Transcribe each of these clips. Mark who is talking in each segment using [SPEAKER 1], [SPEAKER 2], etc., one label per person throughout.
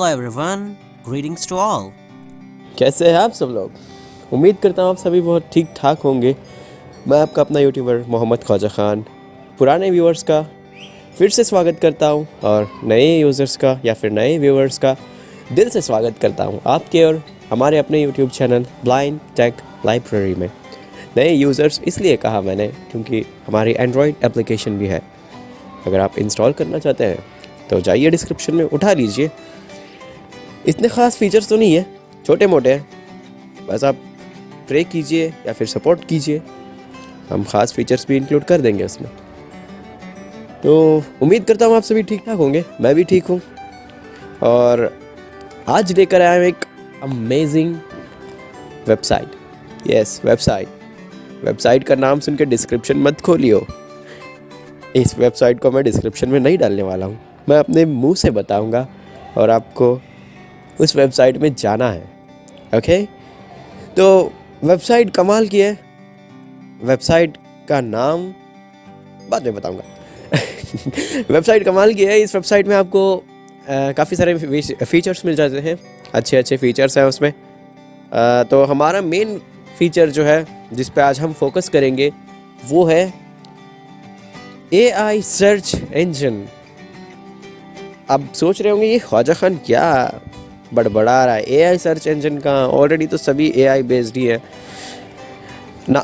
[SPEAKER 1] Hello everyone, greetings to all.
[SPEAKER 2] कैसे हैं आप सब लोग? उम्मीद करता हूँ आप सभी बहुत ठीक ठाक होंगे। मैं आपका अपना यूट्यूबर मोहम्मद ख्वाजा ख़ान पुराने व्यूअर्स का फिर से स्वागत करता हूँ और नए यूज़र्स का या फिर नए व्यूअर्स का दिल से स्वागत करता हूँ आपके और हमारे अपने YouTube channel blind tech library में। नए यूज़र्स इसलिए कहा मैंने क्योंकि हमारी एंड्रॉयड एप्लीकेशन भी है। अगर आप इंस्टॉल करना चाहते हैं तो जाइए डिस्क्रिप्शन में उठा लीजिए। इतने ख़ास फीचर्स तो नहीं है, छोटे मोटे हैं, बस आप प्रे कीजिए या फिर सपोर्ट कीजिए, हम ख़ास फीचर्स भी इंक्लूड कर देंगे उसमें। तो उम्मीद करता हूँ आप सभी ठीक ठाक होंगे, मैं भी ठीक हूँ। और आज लेकर आया हूँ एक अमेजिंग वेबसाइट। यस, वेबसाइट का नाम सुन के डिस्क्रिप्शन मत खोलियो। इस वेबसाइट को मैं डिस्क्रिप्शन में नहीं डालने वाला हूँ, मैं अपने मुंह से बताऊँगा और आपको उस वेबसाइट में जाना है। ओके, तो वेबसाइट कमाल की है। वेबसाइट का नाम बाद में बताऊंगा। वेबसाइट कमाल की है। इस वेबसाइट में आपको काफ़ी सारे फीचर्स मिल जाते हैं, अच्छे अच्छे फीचर्स हैं उसमें। तो हमारा मेन फीचर जो है जिस पे आज हम फोकस करेंगे वो है AI सर्च इंजन। आप सोच रहे होंगे ये ख्वाजा खान क्या बड़बड़ा रहा है, AI सर्च इंजन का ऑलरेडी तो सभी AI बेस्ड ही है ना।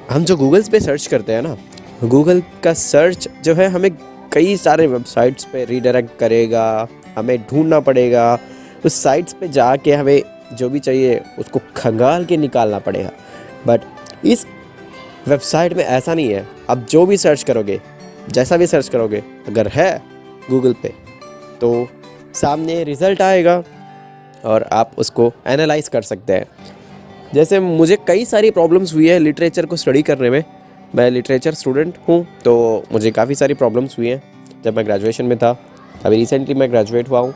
[SPEAKER 2] हम जो गूगल्स पे सर्च करते हैं ना, गूगल का सर्च जो है हमें कई सारे वेबसाइट्स पे रीडायरेक्ट करेगा, हमें ढूंढना पड़ेगा, उस साइट्स पे जाके हमें जो भी चाहिए उसको खंगाल के निकालना पड़ेगा। बट इस वेबसाइट में ऐसा नहीं है। आप जो भी सर्च करोगे, जैसा भी सर्च करोगे, अगर है गूगल पे तो सामने रिज़ल्ट आएगा और आप उसको एनालाइज कर सकते हैं। जैसे मुझे कई सारी प्रॉब्लम्स हुई है लिटरेचर को स्टडी करने में। मैं लिटरेचर स्टूडेंट हूँ तो मुझे काफ़ी सारी प्रॉब्लम्स हुई हैं जब मैं ग्रेजुएशन में था। अभी रिसेंटली मैं ग्रेजुएट हुआ हूँ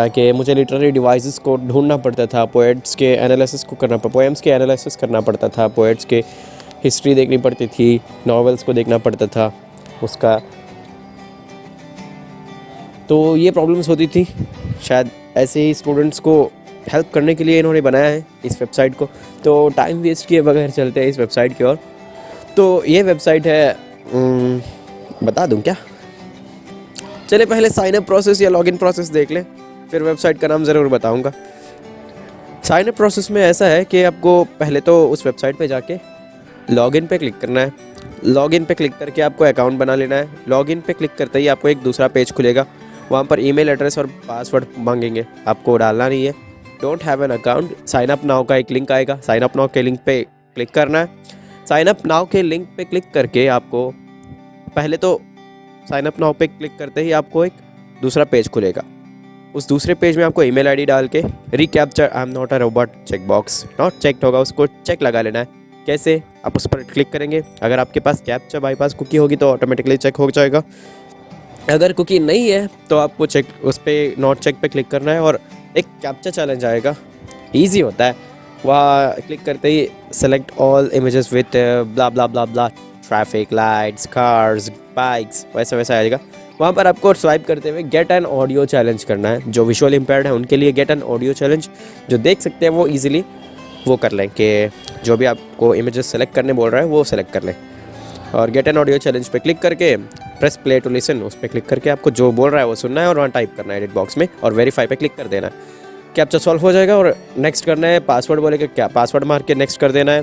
[SPEAKER 2] कि मुझे लिटरेरी डिवाइसेस को ढूंढना पड़ता था, पोएट्स के एनालिसिस को करना पोएम्स के एनालिसिस करना पड़ता था, पोएट्स के हिस्ट्री देखनी पड़ती थी, नॉवेल्स को देखना पड़ता था उसका। तो ये प्रॉब्लम्स होती थी। शायद ऐसे ही स्टूडेंट्स को हेल्प करने के लिए इन्होंने बनाया है इस वेबसाइट को। तो टाइम वेस्ट किए बगैर चलते हैं इस वेबसाइट की ओर। तो ये वेबसाइट है, बता दूं क्या? चले पहले साइन अप प्रोसेस या लॉगिन प्रोसेस देख लें, फिर वेबसाइट का नाम ज़रूर बताऊंगा। साइन अप प्रोसेस में ऐसा है कि आपको पहले तो उस वेबसाइट पे जाके लॉगिन पे क्लिक करना है। लॉगिन पे क्लिक करके आपको अकाउंट बना लेना है। लॉगिन पे क्लिक करते ही आपको एक दूसरा पेज खुलेगा, वहाँ पर ईमेल एड्रेस और पासवर्ड मांगेंगे, आपको डालना नहीं है। Don't have an account, sign up now का एक लिंक आएगा, साइन अप नाउ के लिंक पे क्लिक करना है। साइन अप नाउ के लिंक पे क्लिक करके आपको पहले तो साइन अप नाउ पे क्लिक करते ही आपको एक दूसरा पेज खुलेगा। उस दूसरे पेज में आपको ईमेल आईडी डाल के reCAPTCHA I am not a robot check box not checked होगा, उसको चेक लगा लेना है। कैसे? आप उस पर क्लिक करेंगे, अगर आपके पास कैप्चा बाईपास कुकी होगी तो ऑटोमेटिकली चेक हो जाएगा। अगर कुकी नहीं है तो आपको चेक उस पर नॉट चेक पे क्लिक करना है और एक कैप्चा चैलेंज आएगा। इजी होता है, वहाँ क्लिक करते ही select all images with blah blah blah blah traffic lights cars bikes वैसा वैसा आएगा। वहाँ पर आपको स्वाइप करते हुए गेट एन ऑडियो चैलेंज करना है। जो विजुअल इम्पेयर्ड है उनके लिए गेट एन ऑडियो चैलेंज, जो देख सकते हैं वो ईजिली वो कर लें कि जो भी आपको इमेजेस सेलेक्ट करने बोल रहा है वो सेलेक्ट कर लें। और गेट एन ऑडियो चैलेंज पे क्लिक करके प्रेस प्ले टू लिसन, उस पर क्लिक करके आपको जो बोल रहा है वो सुनना है और वहाँ टाइप करना है एडिट बॉक्स में और वेरीफाई पे क्लिक कर देना है। कैप्चा सॉल्व हो जाएगा और नेक्स्ट करना है। पासवर्ड बोलेगा, क्या पासवर्ड मार के नेक्स्ट कर देना है।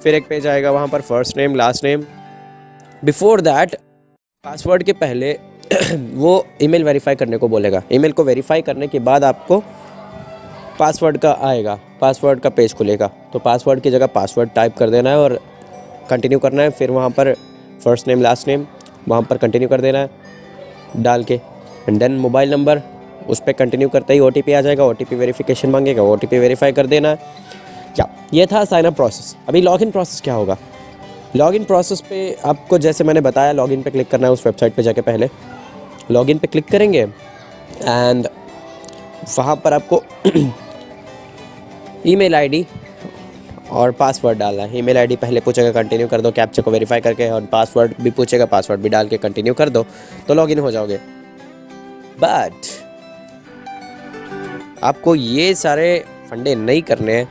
[SPEAKER 2] फिर एक पेज आएगा, वहाँ पर first name last name. Before that password के पहले वो ईमेल वेरीफाई करने को बोलेगा। ईमेल को वेरीफाई करने के बाद आपको पासवर्ड का आएगा, पासवर्ड का पेज खुलेगा। तो पासवर्ड की जगह पासवर्ड टाइप कर देना है और कंटिन्यू करना है। फिर वहाँ पर फर्स्ट नेम लास्ट नेम वहाँ पर कंटिन्यू कर देना है डाल के, एंड देन मोबाइल नंबर, उस पर कंटिन्यू करते ही OTP आ जाएगा। OTP वेरिफिकेशन मांगेगा, OTP वेरीफाई कर देना है। क्या ये था साइन अप प्रोसेस। अभी लॉगिन प्रोसेस क्या होगा? लॉगिन प्रोसेस पे आपको जैसे मैंने बताया लॉगिन पे क्लिक करना है। उस वेबसाइट पे जाके पहले लॉगिन पे क्लिक करेंगे एंड वहाँ पर आपको ईमेल आईडी और पासवर्ड डालना है। ईमेल आईडी पहले पूछेगा, कंटिन्यू कर दो कैप्चा को वेरीफाई करके, और पासवर्ड भी पूछेगा, पासवर्ड भी डाल के कंटिन्यू कर दो तो लॉगिन हो जाओगे। बट आपको ये सारे फंडे नहीं करने हैं।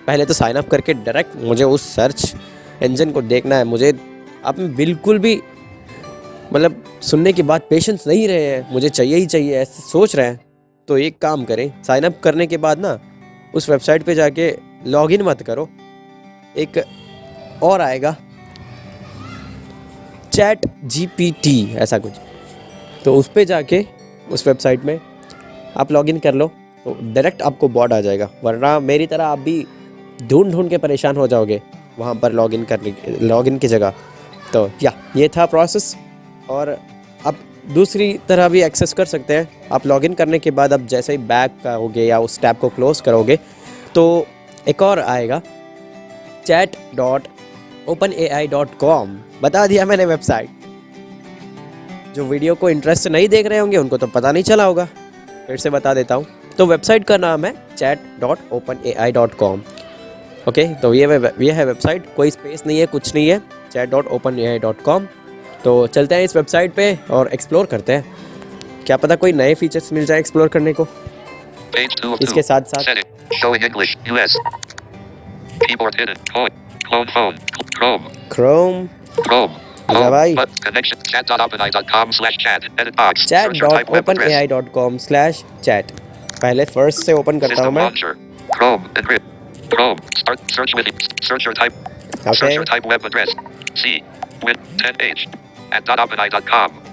[SPEAKER 2] पहले तो साइन अप करके डायरेक्ट मुझे उस सर्च इंजन को देखना है। मुझे आप में बिल्कुल भी मतलब सुनने के बाद पेशेंस नहीं रहे हैं, मुझे चाहिए ही चाहिए ऐसे सोच रहे हैं, तो एक काम करें, साइन अप करने के बाद ना उस वेबसाइट पे जाके लॉगिन मत करो, एक और आएगा चैट जीपीटी ऐसा कुछ, तो उस पे जाके उस वेबसाइट में आप लॉगिन कर लो तो डायरेक्ट आपको बॉट आ जाएगा। वरना मेरी तरह आप भी ढूंढ के परेशान हो जाओगे वहाँ पर लॉगिन की जगह। तो ये था प्रोसेस। और आप दूसरी तरह भी एक्सेस कर सकते हैं। आप लॉगिन करने के बाद आप जैसे ही बैक करोगे या उस टैब को क्लोज करोगे तो एक और आएगा chat.openai.com। बता दिया मैंने वेबसाइट। जो वीडियो को इंटरेस्ट से नहीं देख रहे होंगे उनको तो पता नहीं चला होगा, फिर से बता देता हूँ। तो वेबसाइट का नाम है chat.openai.com। ओके, तो ये है वेबसाइट, कोई स्पेस नहीं है, कुछ नहीं है, chat.openai.com। तो चलते हैं इस वेबसाइट पे और एक्सप्लोर करते हैं, क्या पता कोई नए फीचर्स मिल जाए एक्सप्लोर करने को। इसके साथ साथ Chrome भाई chat.openai.com/chat। पहले फर्स्ट से ओपन करता हूँ मैं।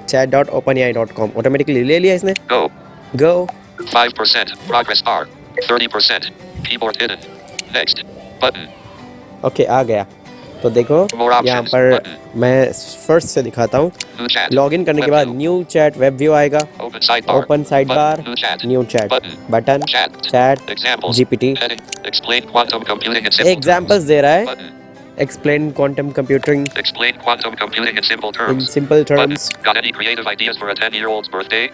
[SPEAKER 2] chat.openai.com ऑटोमेटिकली ले लिया इसने। Go
[SPEAKER 3] 5% progress bar 30% keyboard hidden next button।
[SPEAKER 2] Okay आ गया। तो देखो यहाँ पर मैं फर्स्ट से दिखाता हूँ। लॉगिन करने के बाद न्यू चैट वेब व्यू आएगा, open sidebar, new chat button, ChatGPT, examples दे रहा है, explain quantum computing in simple terms।
[SPEAKER 3] Got any creative ideas for a 10-year-old's birthday?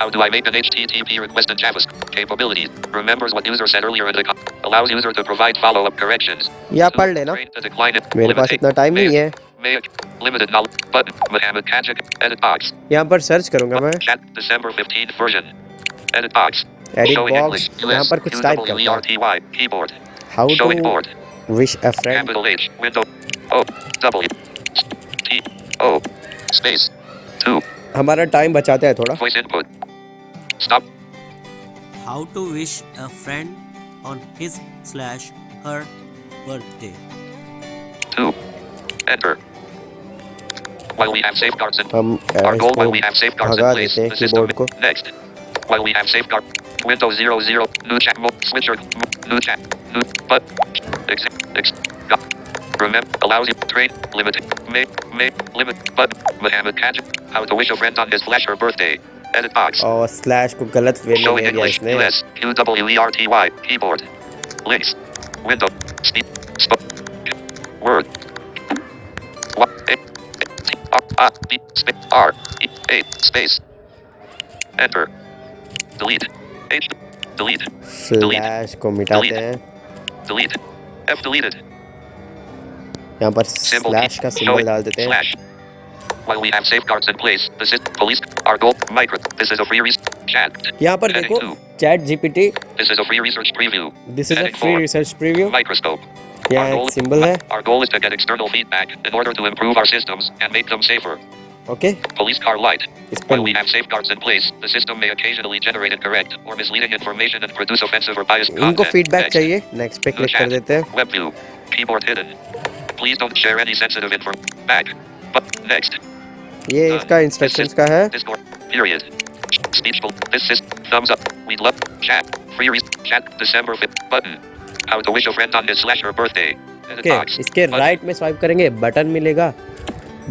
[SPEAKER 3] How do I make an HTTP request in JavaScript? Capabilities. Remembers what user said earlier in the allows user to provide follow-up corrections।
[SPEAKER 2] या पढ़ लेना, मेरे पास इतना time नहीं है।
[SPEAKER 3] Limited knowledge button Mohammed Kajik edit box।
[SPEAKER 2] यहाँ पर search करूँगा मैं
[SPEAKER 3] Chat December 15th version edit box।
[SPEAKER 2] edit box यहाँ पर कुछ टाइप करता हूँ।
[SPEAKER 3] keyboard।
[SPEAKER 2] How to
[SPEAKER 3] Showing
[SPEAKER 2] wish a friend।
[SPEAKER 3] capital H window O W T O space 2।
[SPEAKER 2] हमारा टाइम बचाते हैं थोड़ा।
[SPEAKER 3] Voice input stop।
[SPEAKER 1] How to wish a friend on his/her birthday।
[SPEAKER 3] 2 enter। While we have safeguards in
[SPEAKER 2] हम
[SPEAKER 3] our goal, while we
[SPEAKER 2] इसको
[SPEAKER 3] have safeguards in
[SPEAKER 2] भगा
[SPEAKER 3] place,
[SPEAKER 2] देते हैं
[SPEAKER 3] the system
[SPEAKER 2] keyboard को।
[SPEAKER 3] next। While we have safeguard Windows 00 new chat mode switcher new chat new but remember allows you train limited may limit but Mohammed Kajik how to wish a friend on his flash or birthday edit box।
[SPEAKER 2] और slash को गलत वे में
[SPEAKER 3] Showing
[SPEAKER 2] ले लिया
[SPEAKER 3] English
[SPEAKER 2] इसने।
[SPEAKER 3] US QWERTY keyboard links window speed word what R E A space enter delete H delete
[SPEAKER 2] flash को मिटाते हैं।
[SPEAKER 3] delete F deleted
[SPEAKER 2] यहाँ पर
[SPEAKER 3] symbol
[SPEAKER 2] स्लैश का सिंबल डाल देते हैं।
[SPEAKER 3] slash। While we have safeguards in place, this is police our goal micro this is a free chat
[SPEAKER 2] यहाँ पर
[SPEAKER 3] heading
[SPEAKER 2] देखो
[SPEAKER 3] 2
[SPEAKER 2] chat GPT,
[SPEAKER 3] this is a free research preview
[SPEAKER 2] this is a
[SPEAKER 3] heading
[SPEAKER 2] free
[SPEAKER 3] 4
[SPEAKER 2] research preview.
[SPEAKER 3] microscope।
[SPEAKER 2] यहाँ एक symbol है।
[SPEAKER 3] Our goal is to get external feedback in order to improve our systems and make them safer।
[SPEAKER 2] Okay
[SPEAKER 3] Police car light।
[SPEAKER 2] इस पर
[SPEAKER 3] While we have safeguards in place, the system may occasionally generate incorrect or misleading information and produce offensive or biased content।
[SPEAKER 2] इनको feedback
[SPEAKER 3] Next,
[SPEAKER 2] चाहिए, next पे click कर देते हैं।
[SPEAKER 3] web view keyboard hidden please don't share any sensitive information back but next
[SPEAKER 2] ये इसका instructions का है।
[SPEAKER 3] Discord period speech this is thumbs up we'd love chat free chat December 5th button how to wish a friend on his/her birthday edit
[SPEAKER 2] okay
[SPEAKER 3] box
[SPEAKER 2] इसके right में swipe करेंगे, button मिलेगा,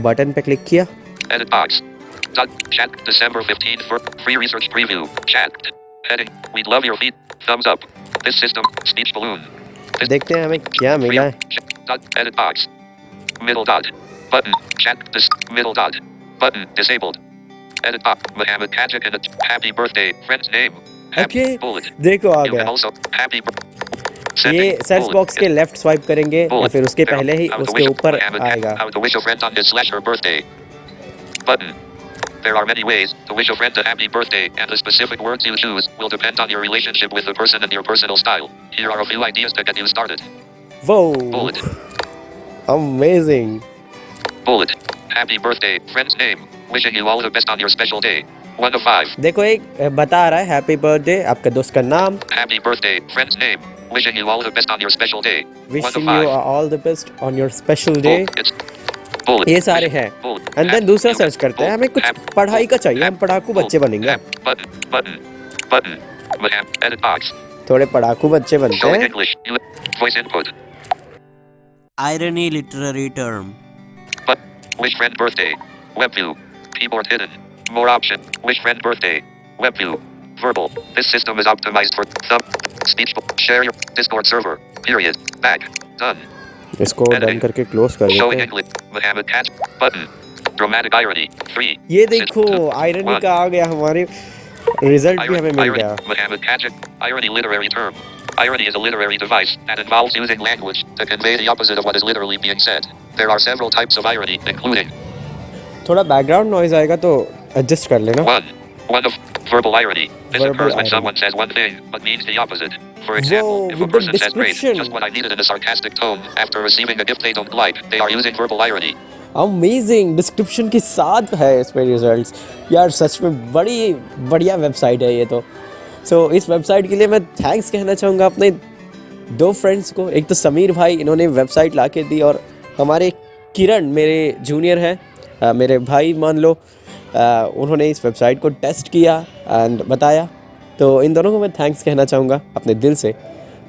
[SPEAKER 2] button पे click किया।
[SPEAKER 3] edit box chat December 15th for free research preview chat heading we'd love your feed thumbs up this system speech balloon
[SPEAKER 2] देखते हैं हमें क्या मिला है।
[SPEAKER 3] edit box middle dot button chat this middle dot button disabled edit box Mohammed Kajik and a happy birthday friend's name happy
[SPEAKER 2] okay
[SPEAKER 3] bullet
[SPEAKER 2] देखो आ
[SPEAKER 3] you
[SPEAKER 2] गया।
[SPEAKER 3] can also happy
[SPEAKER 2] ये search box के लेफ्ट स्वाइप करेंगे या फिर उसके पहले ही उसके ऊपर आएगा।
[SPEAKER 3] how to wish a friend on his/her birthday button There are many ways to wish a friend a happy birthday, and the specific words you choose will depend on your relationship with the person and your personal style. Here are a few ideas to get you started.
[SPEAKER 2] Whoa,
[SPEAKER 3] Bullet.
[SPEAKER 2] amazing.
[SPEAKER 3] Bullet. Happy birthday, friend's name. Wishing you all the best on your special day. 1 of 5.
[SPEAKER 2] देखो एक बता रहा है happy birthday, आपका दोस्त का नाम,
[SPEAKER 3] Happy birthday, friend's name. Wishing you all the best on your special day. 1 of
[SPEAKER 2] wishing
[SPEAKER 3] 5.
[SPEAKER 2] You all the best on your special day.
[SPEAKER 3] It's bullet.
[SPEAKER 2] ये सारे हैं।
[SPEAKER 3] Bullet.
[SPEAKER 2] एंड देन दूसरा सर्च करते हैं, हमें कुछ पढ़ाई का चाहिए, हम पढ़ाकू बच्चे बनेंगे,
[SPEAKER 3] Button. Edit box.
[SPEAKER 2] थोड़े पढ़ाकू बच्चे बनते
[SPEAKER 3] Showing
[SPEAKER 2] हैं।
[SPEAKER 3] English. Voice input.
[SPEAKER 1] Irony literary term.
[SPEAKER 3] But wish friend birthday. Web view. Keyboard hidden. More option. Wish friend birthday. Web view. Verbal. This system is optimized for thumb. Speech. Share your Discord server. Period. Back. Done.
[SPEAKER 2] इसको done करके close कर देते
[SPEAKER 3] Showing
[SPEAKER 2] हैं।
[SPEAKER 3] English. Mohammed Catch. Button. Dramatic irony. 3.
[SPEAKER 2] ये देखो irony का आ गया, हमारे रिजल्ट भी हमें मिल गया।
[SPEAKER 3] Mohammed Catch. Irony literary term. Irony is a literary device that involves using language to convey the opposite of what is literally being said. There are several types of irony, including
[SPEAKER 2] थोड़ा background noise आएगा तो adjust कर लेना।
[SPEAKER 3] one of verbal irony. This
[SPEAKER 2] Verbal
[SPEAKER 3] occurs when
[SPEAKER 2] irony.
[SPEAKER 3] someone says one thing but means the opposite. For example,
[SPEAKER 2] Whoa,
[SPEAKER 3] if a
[SPEAKER 2] with the
[SPEAKER 3] person says great,
[SPEAKER 2] description.
[SPEAKER 3] just what I needed in a sarcastic tone after receiving a gift they don't like, they are using verbal irony.
[SPEAKER 2] Amazing description के साथ है इसमें results. यार सच में बड़ी बढ़िया website है ये तो। सो इस वेबसाइट के लिए मैं थैंक्स कहना चाहूँगा अपने दो फ्रेंड्स को। एक तो समीर भाई, इन्होंने वेबसाइट ला के दी, और हमारे किरण मेरे जूनियर हैं, मेरे भाई मान लो, उन्होंने इस वेबसाइट को टेस्ट किया एंड बताया। तो इन दोनों को मैं थैंक्स कहना चाहूँगा अपने दिल से।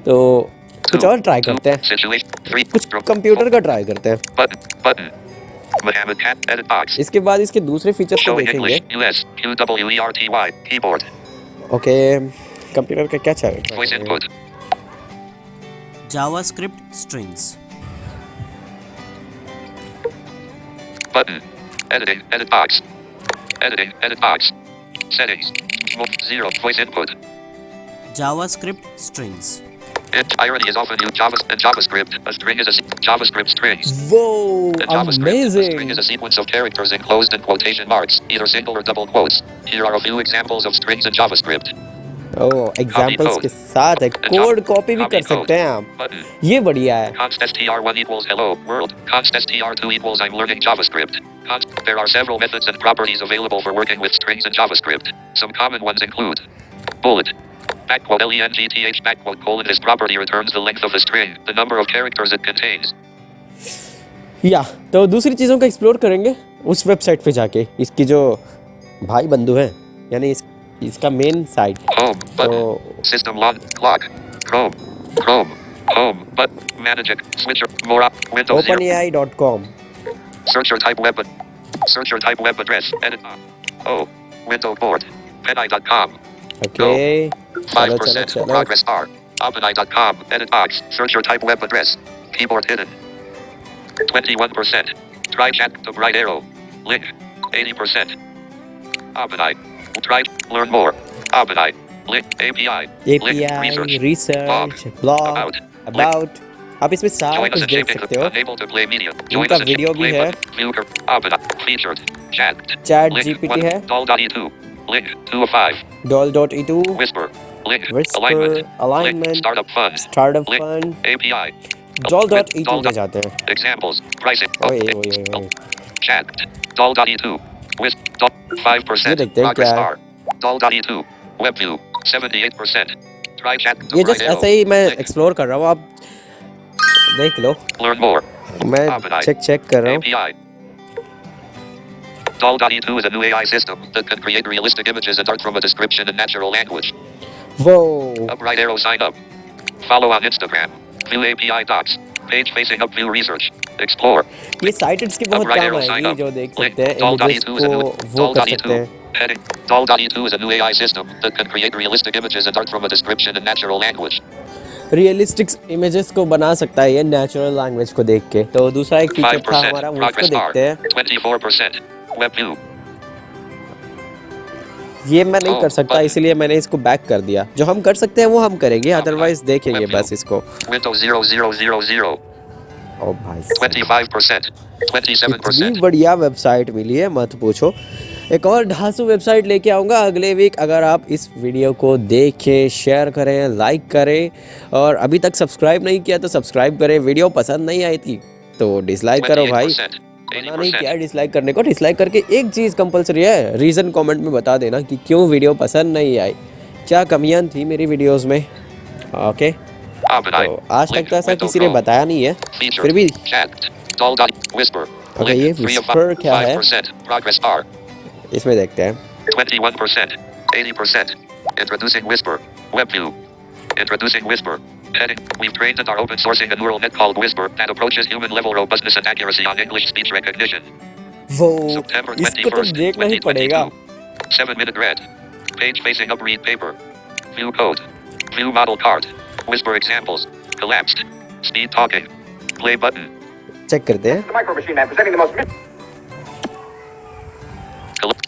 [SPEAKER 2] तो कुछ और ट्राई करते हैं,
[SPEAKER 3] Situation 3.
[SPEAKER 2] कुछ कंप्यूटर का ट्राई करते हैं।
[SPEAKER 3] Button. Mohammed Cat. Edit box.
[SPEAKER 2] इसके बाद इसके दूसरे फीचर्स को
[SPEAKER 3] Showing
[SPEAKER 2] देखेंगे।
[SPEAKER 3] English. US. QWERTY. Keyboard.
[SPEAKER 2] Okay, computer का क्या चाहिए?
[SPEAKER 3] Voice input.
[SPEAKER 1] JavaScript strings.
[SPEAKER 3] Button. Editing. Edit box. Editing. Edit box. Settings. 0. Voice input.
[SPEAKER 1] JavaScript strings.
[SPEAKER 3] Irony is often used in JavaScript. A string is a JavaScript string.
[SPEAKER 2] वो
[SPEAKER 3] In JavaScript, a string
[SPEAKER 2] amazing.
[SPEAKER 3] is a sequence of characters enclosed in quotation marks, either single or double quotes. Here are a few examples of strings in JavaScript.
[SPEAKER 2] Oh, examples के साथ है, code copy भी कर सकते हैं आप।
[SPEAKER 3] Button.
[SPEAKER 2] ये बढ़िया है।
[SPEAKER 3] Const str1 equals hello world. Const str2 equals I'm learning JavaScript. There are several methods and properties available for working with strings in JavaScript. Some common ones include bullet. Backquote length backquote colon. This property returns the length of the string, the number of characters it contains.
[SPEAKER 2] या तो दूसरी चीज़ों का explore करेंगे उस website पे जाके, इसकी जो भाई बंधु हैं, यानी इसका main site.
[SPEAKER 3] Home button. System log clock. Chrome. Home but manage it. Switcher more up. Windows 0.
[SPEAKER 2] openai.com।
[SPEAKER 3] Search your type web address. Edit. Oh. Window board. Penai.com.
[SPEAKER 2] Okay, चलो
[SPEAKER 3] 5%
[SPEAKER 2] चलो।
[SPEAKER 3] progress bar. OpenAI.com. Edit box. Search your type web address. Keyboard hidden. 21%. Try chat to right arrow. Link. 80%. OpenAI. Try learn more. OpenAI. Link API. Link
[SPEAKER 2] API,
[SPEAKER 3] research.
[SPEAKER 2] research, blog, about। आप इसमें सारा
[SPEAKER 3] Join us
[SPEAKER 2] कुछ
[SPEAKER 3] in
[SPEAKER 2] देख
[SPEAKER 3] shaping
[SPEAKER 2] सकते
[SPEAKER 3] the
[SPEAKER 2] हो।
[SPEAKER 3] unable to play media. Join
[SPEAKER 2] इनका
[SPEAKER 3] us in
[SPEAKER 2] video
[SPEAKER 3] shaping
[SPEAKER 2] भी
[SPEAKER 3] play
[SPEAKER 2] है।
[SPEAKER 3] button. View OpenAI. Featured. Chat.
[SPEAKER 2] Chat
[SPEAKER 3] Link
[SPEAKER 2] GPT है।
[SPEAKER 3] Doll.e2. Link 2 of 5.
[SPEAKER 2] doll.e2,
[SPEAKER 3] Whisper. Link.
[SPEAKER 2] Whisper,
[SPEAKER 3] Alignment.
[SPEAKER 2] alignment,
[SPEAKER 3] Link. Startup fun.
[SPEAKER 2] startup
[SPEAKER 3] Link.
[SPEAKER 2] fun,
[SPEAKER 3] API.
[SPEAKER 2] doll.e2 पे जाते हैं।
[SPEAKER 3] Examples. Pricing.
[SPEAKER 2] ओए।
[SPEAKER 3] Chat. Doll.e2. Doll. 5%.
[SPEAKER 2] ये देखते हैं
[SPEAKER 3] Progress
[SPEAKER 2] क्या है।
[SPEAKER 3] bar. Doll.e2. Web view. 78%. Try chat.
[SPEAKER 2] ये जस्ट ऐसे ही मैं एक्सप्लोर कर रहा हूँ, आप देख लो।
[SPEAKER 3] Learn more.
[SPEAKER 2] मैं चेक कर रहा हूँ।
[SPEAKER 3] API. Doll.e2 is a new AI system that can create realistic images and art from a description in natural language.
[SPEAKER 2] वो
[SPEAKER 3] Up right arrow sign up. Follow on Instagram. View API docs. Page facing up view research. Explore.
[SPEAKER 2] ये साइटेड्स के बहुत
[SPEAKER 3] Up right
[SPEAKER 2] काम
[SPEAKER 3] arrow sign
[SPEAKER 2] आएगी,
[SPEAKER 3] up.
[SPEAKER 2] जो देख
[SPEAKER 3] Link.
[SPEAKER 2] सकते हैं इमेजेस
[SPEAKER 3] Doll.e2 is a
[SPEAKER 2] को
[SPEAKER 3] new
[SPEAKER 2] वो कर सकते हैं।
[SPEAKER 3] Heading. Doll.e2 is a new AI system that can create realistic images and art from a description in natural language.
[SPEAKER 2] Realistic images को बना सकता है ये नेचुरल लैंग्वेज को देख के। तो दूसरा एक फीचर था
[SPEAKER 3] 5%.
[SPEAKER 2] हमारा, वो उसको
[SPEAKER 3] Progress bar.
[SPEAKER 2] देखते हैं।
[SPEAKER 3] 24%. Web view.
[SPEAKER 2] ये मैं नहीं कर सकता, इसलिए मैंने इसको बैक कर दिया। जो हम कर सकते हैं वो हम करेंगे, अदरवाइज देखेंगे बस इसको।
[SPEAKER 3] Windows 0000.
[SPEAKER 2] ओ भाई,
[SPEAKER 3] 25%. 27%.
[SPEAKER 2] इतनी बढ़िया वेबसाइट मिली है, मत पूछो। एक और ढांसू वेबसाइट लेके आऊँगा अगले वीक। अगर आप इस वीडियो को देखें, शेयर करें, लाइक करें और अभी तक सब्सक्राइब नहीं किया तो सब्सक्राइब करें। वीडियो पसंद नहीं आई थी तो डिसलाइक करो भाई,
[SPEAKER 3] 28%,
[SPEAKER 2] मना नहीं
[SPEAKER 3] 80%,
[SPEAKER 2] किया डिसलाइक करने को। डिसलाइक करके एक चीज़ कंपलसरी है, रीज़न कमेंट में बता देना कि क्यों वीडियो पसंद नहीं आई, क्या कमियां थी मेरी वीडियोस में। ओके, तो आज तक तो ऐसा किसी ने बताया नहीं है, फिर भी ओके ये विस्पर क्या है इसमें देखते हैं।
[SPEAKER 3] 21%, 80%. Introducing Whisper. WebView. Introducing Whisper. Heading. We've trained and are open sourcing a neural net called Whisper that approaches human level robustness and accuracy on English speech recognition.
[SPEAKER 2] वो
[SPEAKER 3] September
[SPEAKER 2] इसको तो
[SPEAKER 3] 21st,
[SPEAKER 2] देखना ही पड़ेगा।
[SPEAKER 3] 2022. 7-minute read. Page facing up read paper. View code. View model card. Whisper examples. Collapsed. Speed talking. Play button.
[SPEAKER 2] Check करते हैं।
[SPEAKER 4] The Micro Machine Man presenting the most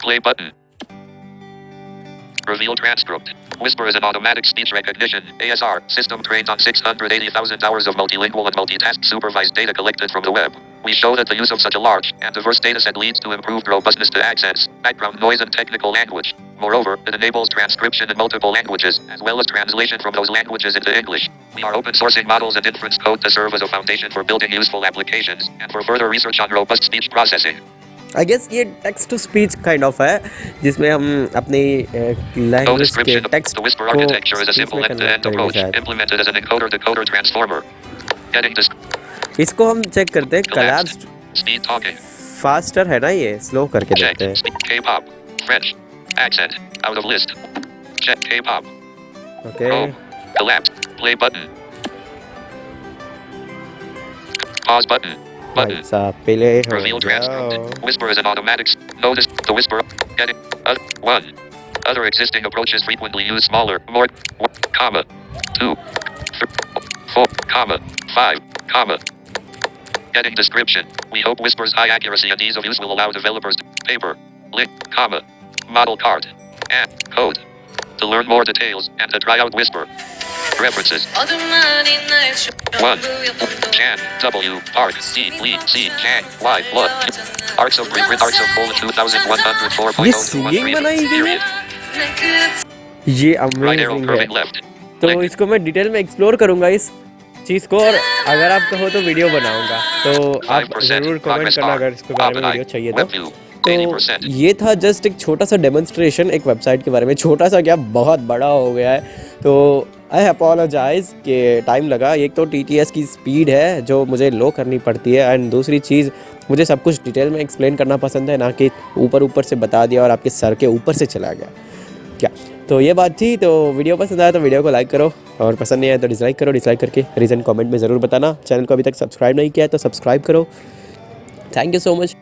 [SPEAKER 3] Play button. Reveal transcript. Whisper is an automatic speech recognition (ASR) system trained on 680,000 hours of multilingual and multitask supervised data collected from the web. We show that the use of such a large and diverse dataset leads to improved robustness to accents, background noise, and technical language. Moreover, it enables transcription in multiple languages, as well as translation from those languages into English. We are open sourcing models and inference code to serve as a foundation for building useful applications, and for further research on robust speech processing.
[SPEAKER 2] I guess ये text to speech kind of है, जिसमें हम अपनी
[SPEAKER 3] No
[SPEAKER 2] language के
[SPEAKER 3] description.
[SPEAKER 2] Text
[SPEAKER 3] The Whisper
[SPEAKER 2] को
[SPEAKER 3] architecture is a
[SPEAKER 2] speech
[SPEAKER 3] simple
[SPEAKER 2] में
[SPEAKER 3] end-to-end
[SPEAKER 2] convert करेंगे
[SPEAKER 3] approach,
[SPEAKER 2] शायद।
[SPEAKER 3] implemented as an encoder-decoder transformer. Heading
[SPEAKER 2] इसको हम चेक करते हैं।
[SPEAKER 3] collapsed.
[SPEAKER 2] Collapsed
[SPEAKER 3] Speed talking.
[SPEAKER 2] Faster है ना, ये स्लो करके देखते
[SPEAKER 3] Checked.
[SPEAKER 2] हैं।
[SPEAKER 3] K-pop. French. Accent. Out of list. Check K-pop.
[SPEAKER 2] Okay
[SPEAKER 3] Home. Collapsed. Play button. Pause button.
[SPEAKER 2] भाई
[SPEAKER 3] Button.
[SPEAKER 2] साहब पहले हो
[SPEAKER 3] Reveal
[SPEAKER 2] जाओ।
[SPEAKER 3] transcript. Whisper is an automatic. Notice the Whisper. Heading. 1. Other existing approaches frequently use smaller, more, 1, comma, 2, 3, 4, comma, 5, comma. Heading description. We hope Whisper's high accuracy and ease of use will allow developers to paper, link, comma, model card, and code to learn more details and to try out Whisper. References. 1. Chan, W, Arc, C, Lee, C, Chang, Y, Blood. Arcs of Preprint, Arcs of Poland 2104.0
[SPEAKER 2] ये
[SPEAKER 3] to
[SPEAKER 2] singing बनाई गई है?
[SPEAKER 3] period.
[SPEAKER 2] ये
[SPEAKER 3] Right arrow
[SPEAKER 2] amazing
[SPEAKER 3] curving
[SPEAKER 2] है।
[SPEAKER 3] left.
[SPEAKER 2] तो
[SPEAKER 3] Link.
[SPEAKER 2] इसको मैं detail में एक्सप्लोर करूंगा इस चीज़ को, और अगर आप कहो तो वीडियो बनाऊंगा। तो आप
[SPEAKER 3] 5%
[SPEAKER 2] ज़रूर कमेंट
[SPEAKER 3] progress
[SPEAKER 2] करना
[SPEAKER 3] bar.
[SPEAKER 2] अगर इसके बारे में
[SPEAKER 3] Up and
[SPEAKER 2] वीडियो
[SPEAKER 3] I.
[SPEAKER 2] चाहिए
[SPEAKER 3] Web
[SPEAKER 2] तो।
[SPEAKER 3] view.
[SPEAKER 2] तो
[SPEAKER 3] 80%.
[SPEAKER 2] ये था जस्ट एक छोटा सा डेमोन्स्ट्रेशन एक वेबसाइट के बारे में। छोटा सा क्या, बहुत बड़ा हो गया है। तो आई अपोलोजाइज़ कि टाइम लगा। एक तो TTS की स्पीड है जो मुझे लो करनी पड़ती है, एंड दूसरी चीज़ मुझे सब कुछ डिटेल में एक्सप्लेन करना पसंद है, ना कि ऊपर ऊपर से बता दिया और आपके सर के ऊपर से चला गया क्या। तो ये बात थी। तो वीडियो पसंद आया तो वीडियो को लाइक करो, और पसंद नहीं आया तो डिसलाइक करो। डिसलाइक करके रीज़न कमेंट में ज़रूर बताना। चैनल को अभी तक सब्सक्राइब नहीं किया है तो सब्सक्राइब करो। Thank you so much.